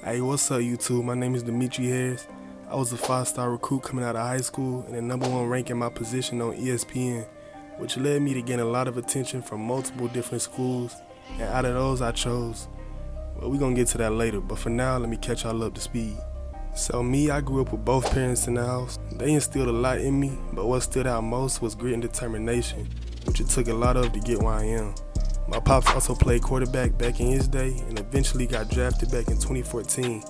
Hey, what's up, YouTube? My name is Dimitri Harris. I was a 5-star recruit coming out of high school and the #1 rank in my position on ESPN, which led me to gain a lot of attention from multiple different schools, and out of those I chose. Well, we're gonna get to that later, but for now, let me catch y'all up to speed. So me, I grew up with both parents in the house. They instilled a lot in me, but what stood out most was grit and determination, which it took a lot of to get where I am. My pops also played quarterback back in his day and eventually got drafted back in 2014,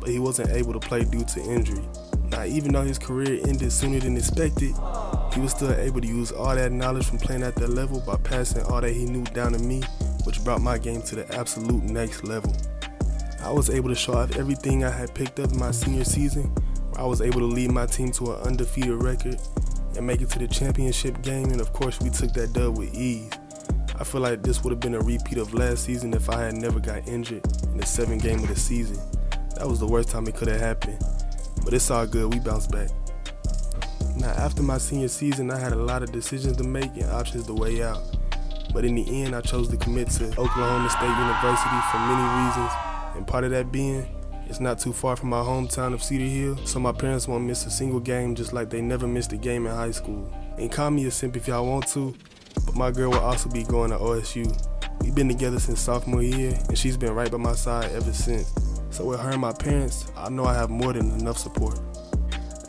but he wasn't able to play due to injury. Now, even though his career ended sooner than expected, he was still able to use all that knowledge from playing at that level by passing all that he knew down to me, which brought my game to the absolute next level. I was able to show off everything I had picked up in my senior season, where I was able to lead my team to an undefeated record and make it to the championship game, and of course we took that dub with ease. I feel like this would have been a repeat of last season if I had never got injured in the 7th game of the season. That was the worst time it could have happened, but it's all good, we bounced back. Now, after my senior season, I had a lot of decisions to make and options to weigh out, but in the end I chose to commit to Oklahoma State University for many reasons, and part of that being, it's not too far from my hometown of Cedar Hill, so my parents won't miss a single game just like they never missed a game in high school. And call me a simp if y'all want to, but my girl will also be going to OSU. We've been together since sophomore year, and she's been right by my side ever since. So with her and my parents, I know I have more than enough support.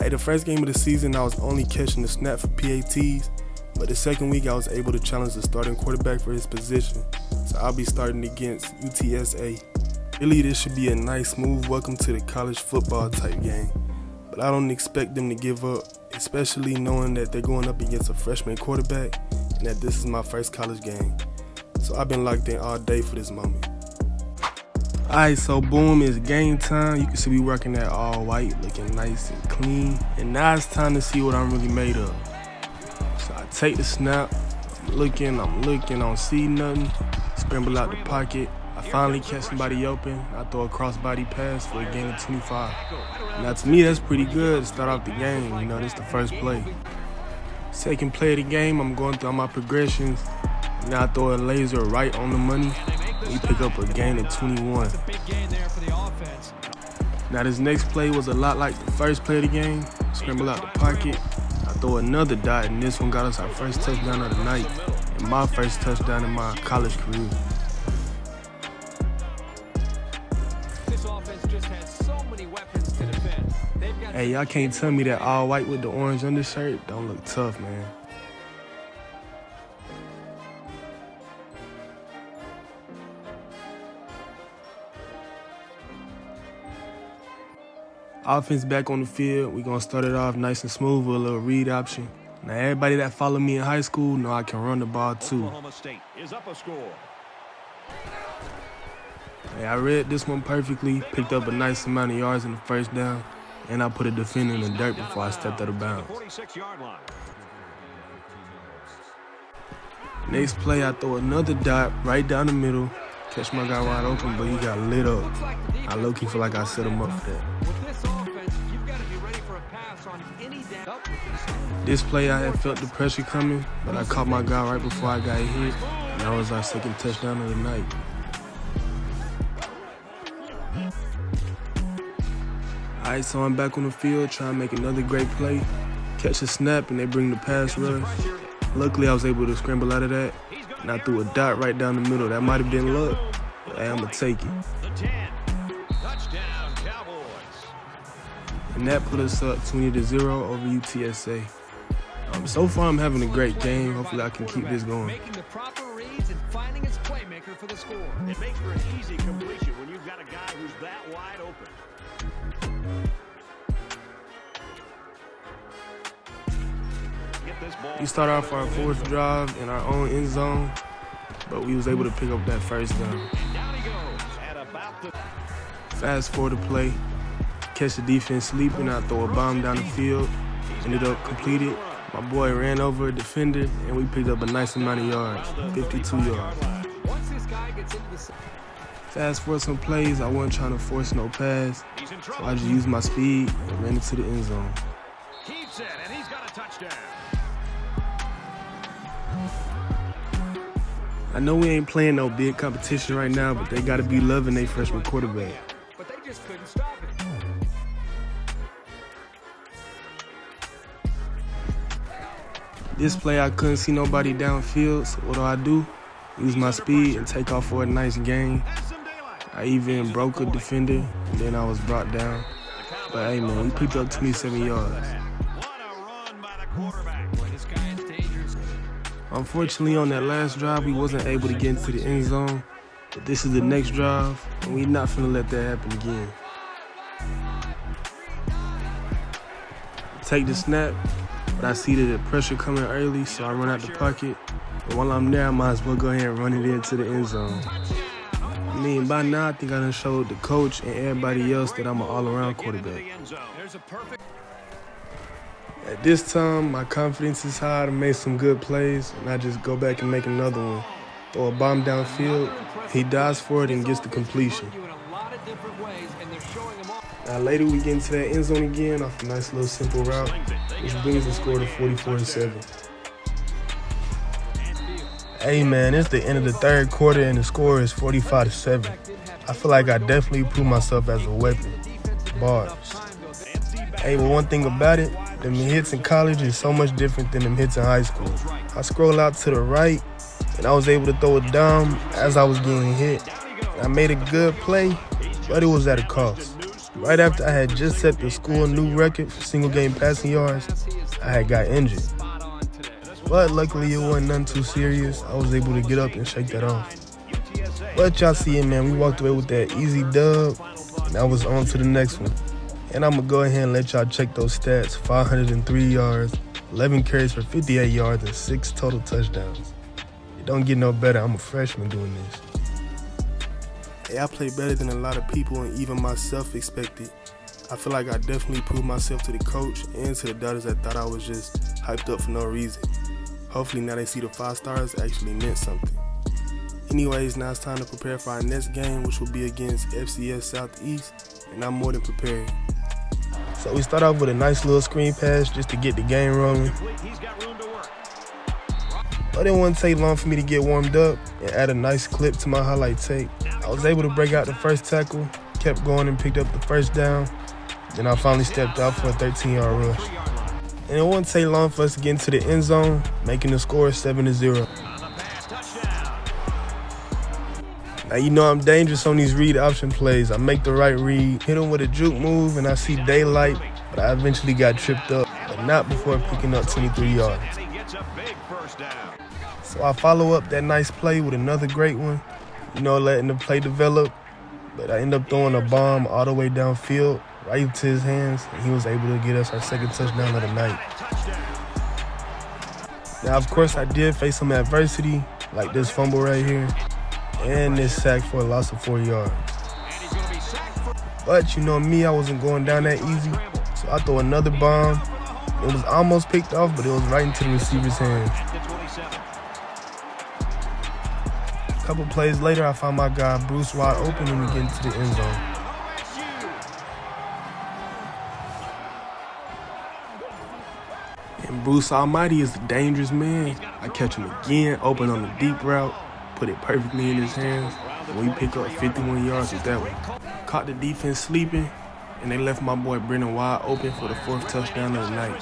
Hey, the first game of the season, I was only catching the snap for PATs, but the second week I was able to challenge the starting quarterback for his position. So I'll be starting against UTSA. Really, this should be a nice, smooth welcome to the college football type game. But I don't expect them to give up, especially knowing that they're going up against a freshman quarterback and that this is my first college game. So I've been locked in all day for this moment. Alright, so boom, it's game time. You can see me working that all white, looking nice and clean. And now it's time to see what I'm really made of. So I take the snap, I'm looking, I don't see nothing. Scramble out the pocket. I finally catch somebody open. I throw a crossbody pass for a gain of 25. Now to me, that's pretty good to start off the game. You know, this is the first play. Second play of the game, I'm going through all my progressions. Now I throw a laser right on the money. We pick up a gain of 21. Now this next play was a lot like the first play of the game. Scramble out the pocket. I throw another dot, and this one got us our first touchdown of the night and my first touchdown in my college career. Hey, y'all can't tell me that all white with the orange undershirt don't look tough, man. Offense back on the field. We're gonna start it off nice and smooth with a little read option. Now everybody that followed me in high school know I can run the ball too. Oklahoma State is up a score. Hey, I read this one perfectly, picked up a nice amount of yards in the first down, and I put a defender in the dirt before I stepped out of bounds. 46-yard line. Next play, I throw another dot right down the middle, catch my guy wide open, but he got lit up. I low-key feel like I set him up for that. This play, I had felt the pressure coming, but I caught my guy right before I got hit, and that was our second touchdown of the night. Alright, so I'm back on the field trying to make another great play. Catch a snap and they bring the pass rush. Luckily, I was able to scramble out of that, and I threw a dot right down the middle. That might have been luck, but hey, I'm going to take it. And that put us up 20-0 over UTSA. So far, I'm having a great game. Hopefully, I can keep this going. Making the proper reads and finding his playmaker for the score. It makes for an easy completion when you've got a guy who's that wide open. We start off our fourth drive in our own end zone, but we was able to pick up that first down. Fast forward to play, catch the defense sleeping, I throw a bomb down the field, ended up completed. My boy ran over a defender, and we picked up a nice amount of yards, 52 yards. Fast forward some plays, I wasn't trying to force no pass, so I just used my speed and ran into the end zone. Keeps it, and he's got a touchdown. I know we ain't playing no big competition right now, but they got to be loving their freshman quarterback. just couldn't stop it. This play, I couldn't see nobody downfield, so what do? Use my speed and take off for a nice gain. I even broke a defender, and then I was brought down. But hey man, we picked up 27 yards. Unfortunately, on that last drive, we wasn't able to get into the end zone. But this is the next drive, and we're not finna let that happen again. Take the snap, but I see that the pressure coming early, so I run out the pocket. And while I'm there, I might as well go ahead and run it into the end zone. I mean, by now, I think I done showed the coach and everybody else that I'm an all-around quarterback. At this time, my confidence is high to make some good plays, and I just go back and make another one. Throw a bomb downfield, he dives for it and gets the completion. Now later we get into that end zone again off a nice little simple route, which brings the score to 44-7. Hey man, it's the end of the third quarter and the score is 45-7. I feel like I definitely proved myself as a weapon. Bars. Hey, but one thing about it, them hits in college is so much different than them hits in high school. I scroll out to the right, and I was able to throw a dime as I was getting hit. I made a good play, but it was at a cost. Right after I had just set the school new record for single game passing yards, I had got injured. But luckily it wasn't nothing too serious. I was able to get up and shake that off. But y'all see it, man, we walked away with that easy dub, and I was on to the next one. And I'm gonna go ahead and let y'all check those stats. 503 yards, 11 carries for 58 yards, and 6 total touchdowns. It don't get no better. I'm a freshman doing this. Hey, I played better than a lot of people and even myself expected. I feel like I definitely proved myself to the coach and to the doubters that thought I was just hyped up for no reason. Hopefully now they see the 5 stars actually meant something. Anyways, now it's time to prepare for our next game, which will be against FCS Southeast, and I'm more than prepared. So we start off with a nice little screen pass just to get the game rolling. But it wouldn't take long for me to get warmed up and add a nice clip to my highlight tape. I was able to break out the first tackle, kept going and picked up the first down. Then I finally stepped out for a 13-yard rush. And it wouldn't take long for us to get into the end zone, making the score 7-0. Now you know I'm dangerous on these read option plays. I make the right read, hit him with a juke move, and I see daylight, but I eventually got tripped up, but not before picking up 23 yards. So I follow up that nice play with another great one, you know, letting the play develop, but I end up throwing a bomb all the way downfield, right into his hands, and he was able to get us our second touchdown of the night. Now, of course, I did face some adversity, like this fumble right here, and this sack for a loss of 4 yards. But you know me, I wasn't going down that easy, so I throw another bomb. It was almost picked off, but it was right into the receiver's hands. A couple plays later, I found my guy Bruce wide open and we get into the end zone. And Bruce Almighty is a dangerous man. I catch him again, open on the deep route, put it perfectly in his hands, and we pick up 51 yards with that one. Caught the defense sleeping, and they left my boy Brennan wide open for the 4th touchdown of the night.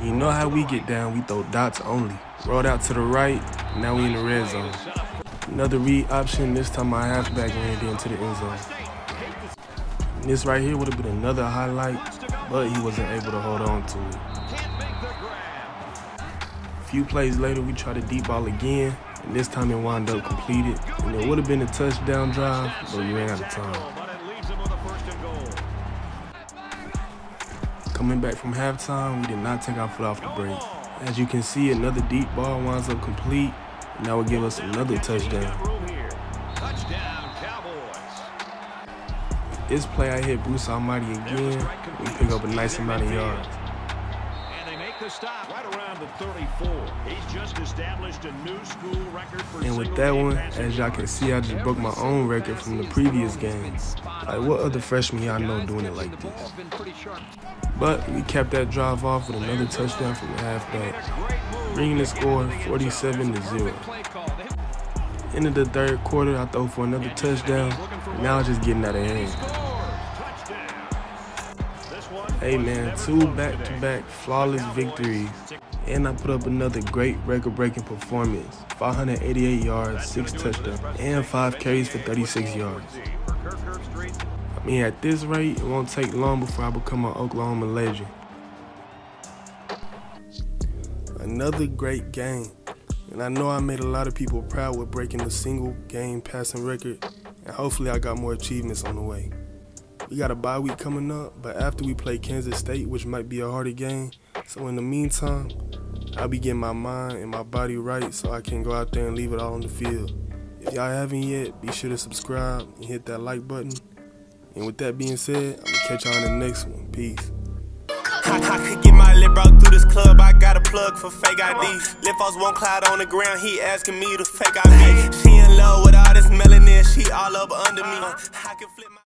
You know how we get down, we throw dots only. Rolled out to the right, now we in the red zone. Another read option, this time my halfback ran into the end zone. And this right here would have been another highlight, but he wasn't able to hold on to it. A few plays later, we tried to deep ball again, and this time it wound up completed. And it would have been a touchdown drive, but we ran out of time. Coming back from halftime, we did not take our foot off the brake. As you can see, another deep ball winds up complete, and that will give us another touchdown. This play, I hit Bruce Almighty again. We pick up a nice amount of yards. And they make the stop right around the 34. He's just established a new school record for. And with that one, as y'all can see, I just broke my own record from the previous game. Like, what other freshman y'all know doing it like this? But we kept that drive off with another touchdown from the halfback, bringing the score 47-0. End of the third quarter, I throw for another touchdown. Now just getting out of hand. Hey man, 2 back-to-back flawless victories. And I put up another great record-breaking performance. 588 yards, 6 touchdowns, and 5 carries for 36 yards. I mean, at this rate, it won't take long before I become an Oklahoma legend. Another great game. And I know I made a lot of people proud with breaking the single game passing record, and hopefully I got more achievements on the way. We got a bye week coming up, but after we play Kansas State, which might be a harder game, so in the meantime, I'll be getting my mind and my body right so I can go out there and leave it all on the field. If y'all haven't yet, be sure to subscribe and hit that like button. And with that being said, I'm gonna catch y'all in the next one. Peace. I could get my lip out through this club, I got a plug for fake ID. Lip falls one cloud on the ground, he asking me to fake ID. She in love with all this melanin, she all up under me. I can flip my